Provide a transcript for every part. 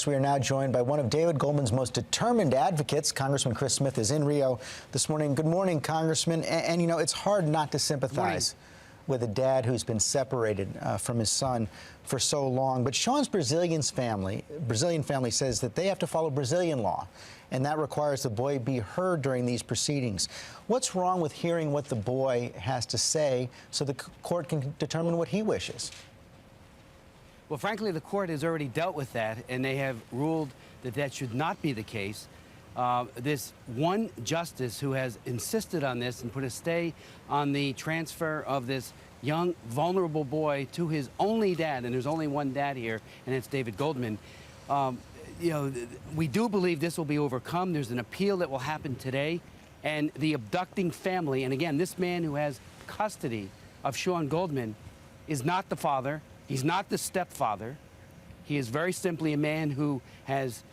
We are now joined by one of David Goldman's most determined advocates. Congressman Chris Smith is in Rio this morning. Good morning, Congressman. And you know, it's hard not to sympathize with a dad who's been separated from his son for so long. But Sean's Brazilian family says that they have to follow Brazilian law, and that requires the boy be heard during these proceedings. What's wrong with hearing what the boy has to say so the court can determine what he wishes? Well, frankly, the court has already dealt with that, and they have ruled that that should not be the case. This one justice who has insisted on this and put a stay on the transfer of this young, vulnerable boy to his only dad, and there's only one dad here, and it's David Goldman. You know, we do believe this will be overcome. There's an appeal that will happen today, and the abducting family, and again, this man who has custody of Sean Goldman is not the father. He's not the stepfather. He is very simply a man who has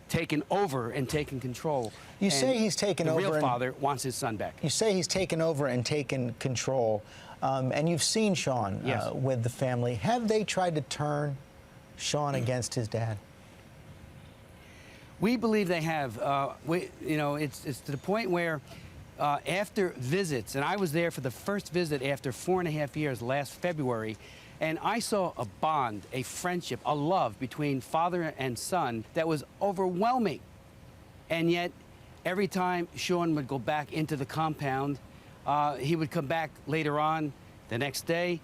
taken over and taken control. You say he's taken over. The real father wants his son back. You say he's taken over and taken control, and you've seen Sean with the family. Have they tried to turn Sean against his dad? We believe they have. You know, it's to the point where after visits, and I was there for the first visit after 4.5 years last February, and I saw a bond, a friendship, a love between father and son that was overwhelming. And yet, every time Sean would go back into the compound, he would come back later on the next day,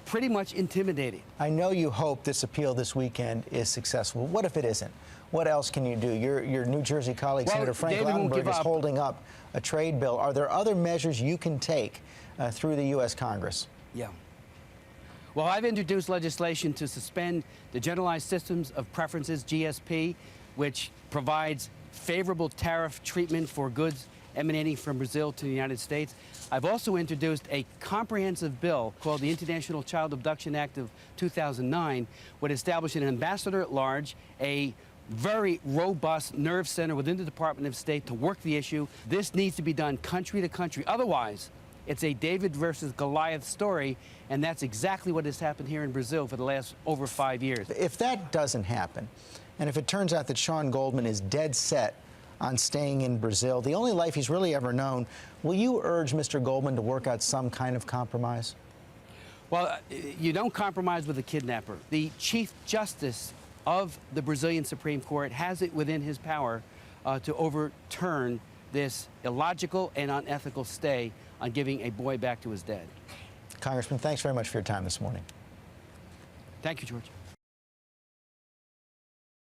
pretty much intimidated. I know you hope this appeal this weekend is successful. What if it isn't? What else can you do? Your New Jersey colleague, Senator Frank Lautenberg, is holding up a trade bill. Are there other measures you can take through the U.S. Congress? Yeah. Well, I've introduced legislation to suspend the Generalized Systems of Preferences, GSP, which provides favorable tariff treatment for goods emanating from Brazil to the United States. I've also introduced a comprehensive bill called the International Child Abduction Act of 2009, would establish an ambassador at large, a very robust nerve center within the Department of State to work the issue. This needs to be done country to country. Otherwise, it's a David versus Goliath story, and that's exactly what has happened here in Brazil for the last over 5 years. If that doesn't happen, and if it turns out that Sean Goldman is dead set on staying in Brazil, the only life he's really ever known, will you urge Mr. Goldman to work out some kind of compromise? Well, you don't compromise with a kidnapper. The Chief Justice of the Brazilian Supreme Court has it within his power to overturn this illogical and unethical stay on giving a boy back to his dad. Congressman, thanks very much for your time this morning. Thank you, George.